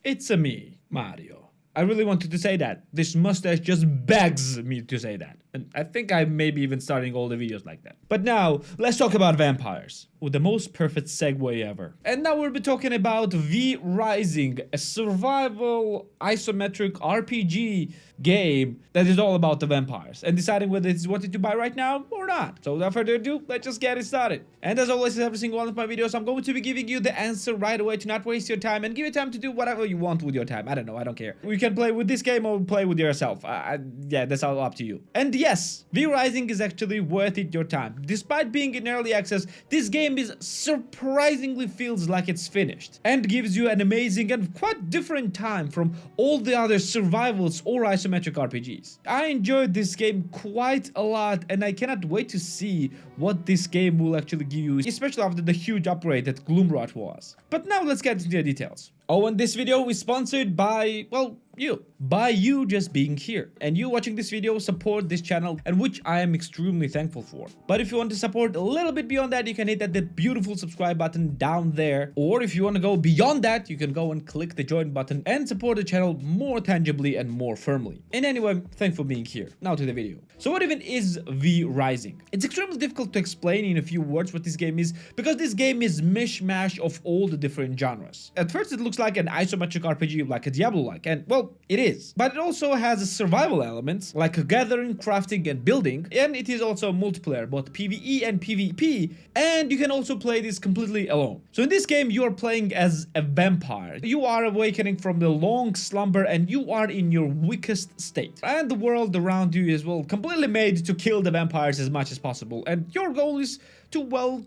It's a me, Mario. I really wanted to say that. This mustache just begs me to say that. And I think I may be even starting all the videos like that. But now, let's talk about vampires. With the most perfect segue ever. And now we'll be talking about vrising, a survival isometric RPG game that is all about the vampires and deciding whether it's worth it to buy right now or not. So without further ado, let's just get it started. And as always in every single one of my videos, I'm going to be giving you the answer right away to not waste your time and give you time to do whatever you want with your time. I don't know, I don't care. You can play with this game or play with yourself. Yeah, that's all up to you. And yes, vrising is actually worth it your time. Despite being in early access, this game is surprisingly feels like it's finished and gives you an amazing and quite different time from all the other survivals or isometric RPGs. I enjoyed this game quite a lot and I cannot wait to see what this game will actually give you, especially after the huge upgrade that Gloomrot was. But now let's get into the details. Oh, and this video is sponsored by, well, you. By you just being here. And you watching this video support this channel, and which I am extremely thankful for. But if you want to support a little bit beyond that, you can hit that beautiful subscribe button down there. Or if you want to go beyond that, you can go and click the join button and support the channel more tangibly and more firmly. And anyway, thanks for being here. Now to the video. So what even is vrising? It's extremely difficult to explain in a few words what this game is, because this game is mishmash of all the different genres. At first it looks like an isometric RPG like a Diablo-like, and well, it is. But it also has survival elements like gathering, crafting, and building, and it is also multiplayer, both PvE and PvP, and you can also play this completely alone. So in this game, you are playing as a vampire. You are awakening from the long slumber, and you are in your weakest state. And the world around you is, well, completely made to kill the vampires as much as possible, and your goal is to, well,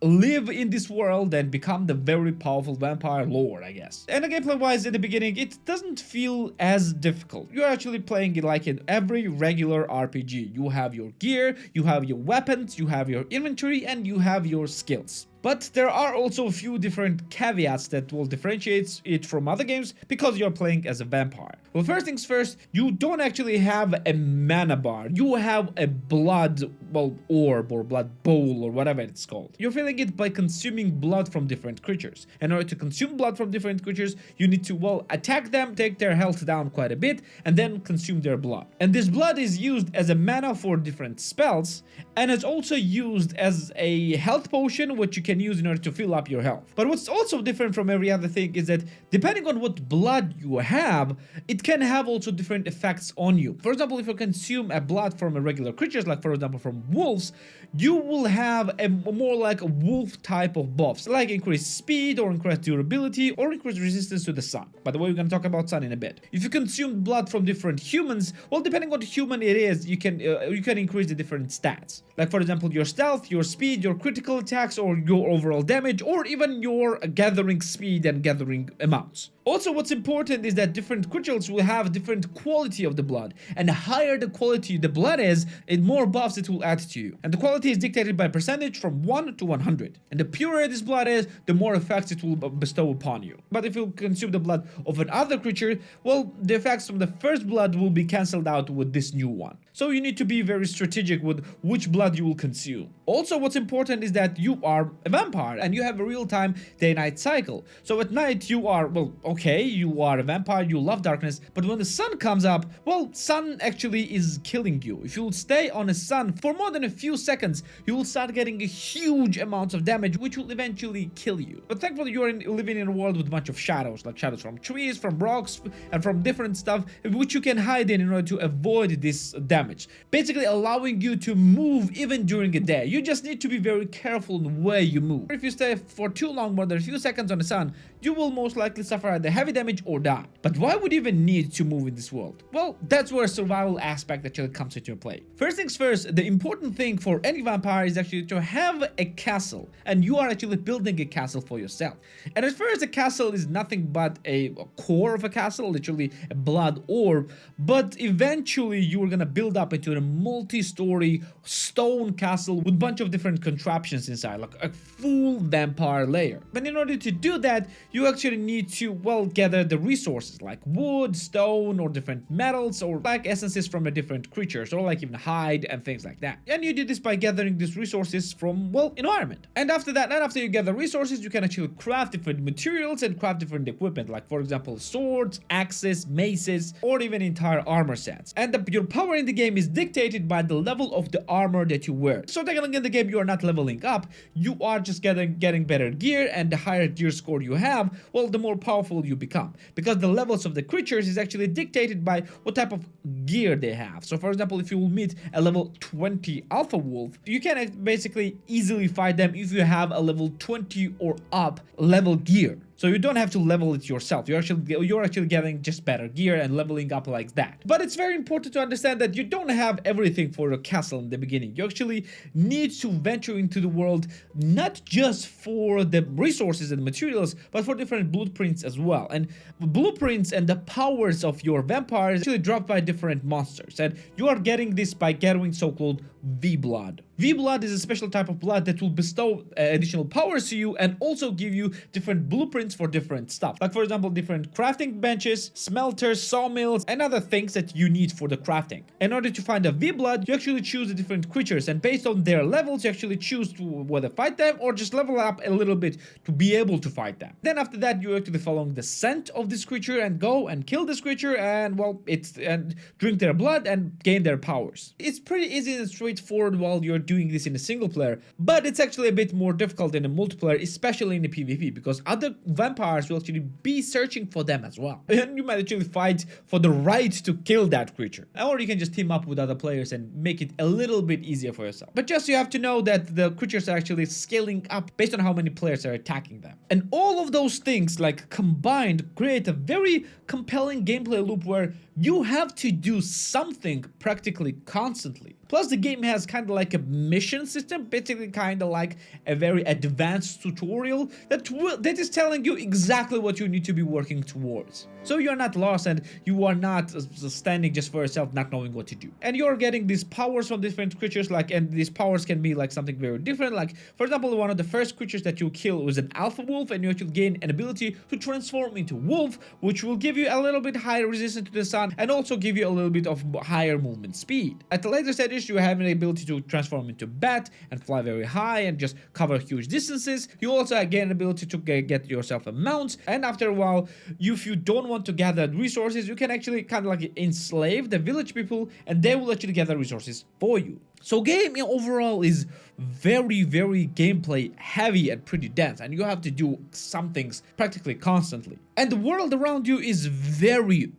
live in this world and become the very powerful vampire lord, I guess. And gameplay wise, at the beginning, it doesn't feel as difficult. You're actually playing it like in every regular RPG. You have your gear, you have your weapons, you have your inventory, and you have your skills. But there are also a few different caveats that will differentiate it from other games because you're playing as a vampire. Well, first things first, you don't actually have a mana bar. You have a blood, well, orb or blood bowl or whatever it's called. You're filling it by consuming blood from different creatures. In order to consume blood from different creatures, you need to, well, attack them, take their health down quite a bit, and then consume their blood. And this blood is used as a mana for different spells, and it's also used as a health potion, which you can use in order to fill up your health. But what's also different from every other thing is that depending on what blood you have, it can have also different effects on you. For example, if you consume a blood from a regular creatures, like for example from wolves, you will have a more like a wolf type of buffs, like increased speed or increased durability or increased resistance to the sun. By the way, we're gonna talk about sun in a bit. If you consume blood from different humans, well, depending on the human it is, you can increase the different stats. Like for example, your stealth, your speed, your critical attacks, or your overall damage, or even your gathering speed and gathering amounts. Also, what's important is that different creatures will have different quality of the blood, and the higher the quality the blood is, the more buffs it will add to you. And the quality is dictated by percentage from 1 to 100. And the purer this blood is, the more effects it will bestow upon you. But if you consume the blood of another creature, well, the effects from the first blood will be cancelled out with this new one. So you need to be very strategic with which blood you will consume. Also, what's important is that you are a vampire and you have a real-time day-night cycle. So at night you are, well, okay, you are a vampire, you love darkness, but when the sun comes up, well, sun actually is killing you. If you will stay on a sun for more than a few seconds, you will start getting a huge amounts of damage, which will eventually kill you. But thankfully, you are living in a world with a bunch of shadows, like shadows from trees, from rocks, and from different stuff, which you can hide in order to avoid this damage. Basically allowing you to move even during a day. You just need to be very careful in the way you move. If you stay for too long, more than a few seconds on the sun, you will most likely suffer either heavy damage or die. But why would you even need to move in this world? Well, that's where survival aspect actually comes into play. First things first, the important thing for any vampire is actually to have a castle, and you are actually building a castle for yourself. And at first, a castle is nothing but a core of a castle, literally a blood orb, but eventually you are gonna build up into a multi-story stone castle with a bunch of different contraptions inside, like full vampire layer. But in order to do that, you actually need to, well, gather the resources like wood, stone, or different metals, or like essences from the different creatures, or like even hide and things like that. And you do this by gathering these resources from, well, environment. And after that, and after you gather resources, you can actually craft different materials and craft different equipment, like for example swords, axes, maces, or even entire armor sets. And your power in the game is dictated by the level of the armor that you wear. So technically in the game you are not leveling up, you are just getting better gear, and the higher gear score you have, well, the more powerful you become, because the levels of the creatures is actually dictated by what type of gear they have. So for example, if you will meet a level 20 alpha wolf, you can basically easily fight them if you have a level 20 or up level gear. So you don't have to level it yourself. You're actually getting just better gear and leveling up like that. But it's very important to understand that you don't have everything for your castle in the beginning. You actually need to venture into the world, not just for the resources and materials, but for different blueprints as well. And blueprints and the powers of your vampires actually dropped by different monsters. And you are getting this by gathering so-called V-blood. V-blood is a special type of blood that will bestow additional powers to you and also give you different blueprints for different stuff. Like for example, different crafting benches, smelters, sawmills, and other things that you need for the crafting. In order to find a V-blood, you actually choose the different creatures, and based on their levels, you actually choose to whether fight them or just level up a little bit to be able to fight them. Then after that, you're actually following the scent of this creature and go and kill this creature and, well, and drink their blood and gain their powers. It's pretty easy and straightforward while you're doing this in a single player, but it's actually a bit more difficult in a multiplayer, especially in the PvP, because other vampires will actually be searching for them as well. And you might actually fight for the right to kill that creature. Or you can just team up with other players and make it a little bit easier for yourself. But just you have to know that the creatures are actually scaling up based on how many players are attacking them. And all of those things, like combined, create a very compelling gameplay loop where you have to do something practically constantly. Plus the game has kind of like a mission system, basically kind of like a very advanced tutorial that is telling you exactly what you need to be working towards. So you're not lost and you are not standing just for yourself not knowing what to do. And you're getting these powers from different creatures, and these powers can be like something very different. Like for example, one of the first creatures that you kill was an alpha wolf, and you actually gain an ability to transform into wolf, which will give you a little bit higher resistance to the sun and also give you a little bit of higher movement speed. At the later stages, you have an ability to transform into bat and fly very high and just cover huge distances. You also gain an ability to get yourself a mount, and after a while, if you don't want to gather resources, you can actually kind of like enslave the village people and they will actually gather resources for you. So game overall is very gameplay heavy and pretty dense, and you have to do some things practically constantly. And the world around you is very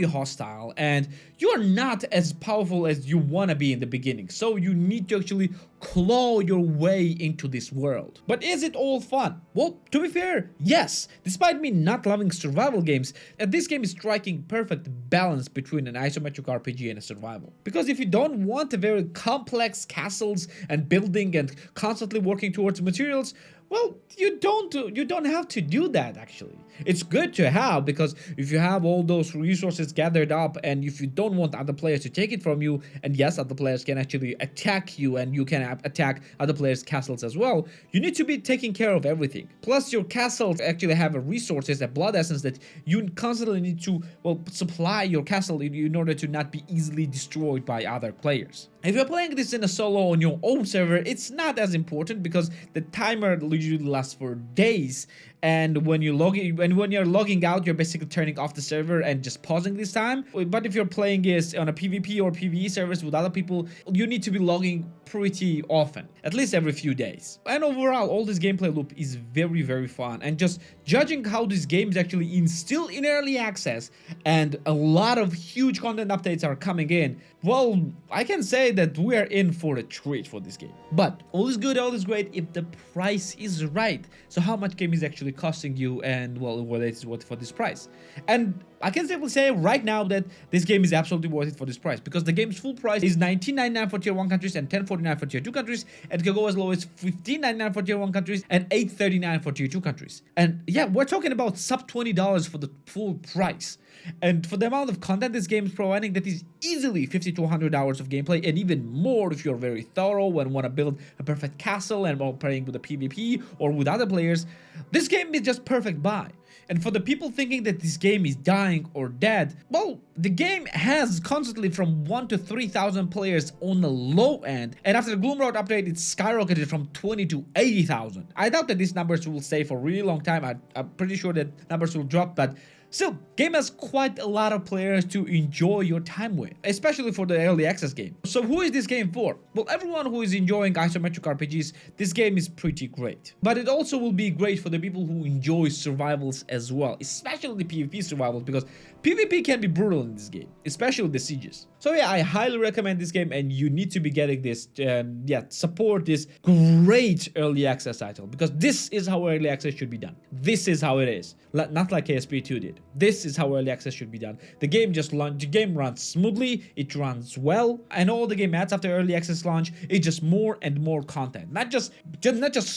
hostile, and you are not as powerful as you want to be in the beginning. So you need to actually claw your way into this world. But is it all fun? Well, to be fair, yes. Despite me not loving survival games, this game is striking perfect balance between an isometric RPG and a survival. Because if you don't want a very complex castles and building and constantly working towards materials, well, you don't have to do that actually. It's good to have, because if you have all those resources gathered up and if you don't want other players to take it from you, and yes, other players can actually attack you and you can attack other players' castles as well, you need to be taking care of everything. Plus your castles actually have a resources, a blood essence that you constantly need to, well, supply your castle in order to not be easily destroyed by other players. If you're playing this in a solo on your own server, it's not as important because the timer usually lasts for days, and when you're logging out, you're basically turning off the server and just pausing this time. But if you're playing this on a PvP or PvE servers with other people, you need to be logging pretty often, at least every few days. And overall, all this gameplay loop is very fun, and just judging how this game is actually still in early access and a lot of huge content updates are coming in, well, I can say that we are in for a treat for this game. But all is good, all is great if the price is right. So how much game is actually actually costing you, and well, whether it's worth it for this price. And I can simply say right now that this game is absolutely worth it for this price, because the game's full price is $19.99 for tier 1 countries and $10.49 for tier 2 countries, and it can go as low as $15.99 for tier 1 countries and $8.39 for tier 2 countries. And yeah, we're talking about sub $20 for the full price. And for the amount of content this game is providing, that is easily 50 to 100 hours of gameplay, and even more if you're very thorough and want to build a perfect castle and while playing with a PvP or with other players. This game is just perfect buy. And for the people thinking that this game is dying or dead, well, the game has constantly from 1 to 3,000 players on the low end, and after the Gloomroad update, it skyrocketed from 20 to 80,000. I doubt that these numbers will stay for a really long time. I'm pretty sure that numbers will drop, but still, game has quite a lot of players to enjoy your time with, especially for the early access game. So who is this game for? Well, everyone who is enjoying isometric RPGs, this game is pretty great. But it also will be great for the people who enjoy survivals as well, especially the PvP survivals, because PvP can be brutal in this game, especially the sieges. So yeah, I highly recommend this game, and you need to be getting this, yeah, support this great early access title, because this is how early access should be done. This is how it is, not like KSP2 did. This is how early access should be done. The game just launched, the game runs smoothly, it runs well, and all the game adds after early access launch is just more and more content. Not just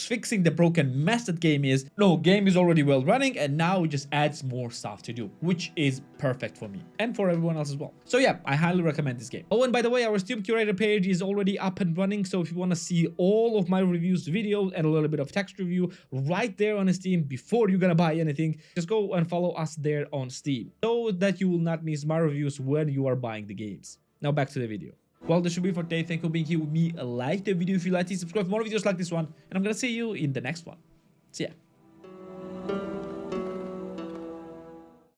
fixing the broken mess that game is. No, game is already well running, and now it just adds more stuff to do, which is perfect for me and for everyone else as well. So yeah, I highly recommend this game. Oh, and by the way, our Steam Curator page is already up and running, so if you want to see all of my reviews, videos, and a little bit of text review right there on Steam before you're gonna buy anything, just go and follow us there on Steam so that you will not miss my reviews when you are buying the games. Now back to the video. Well, this should be for today. Thank you for being here with me. Like the video if you liked it, subscribe for more videos like this one, and I'm gonna see you in the next one. See ya.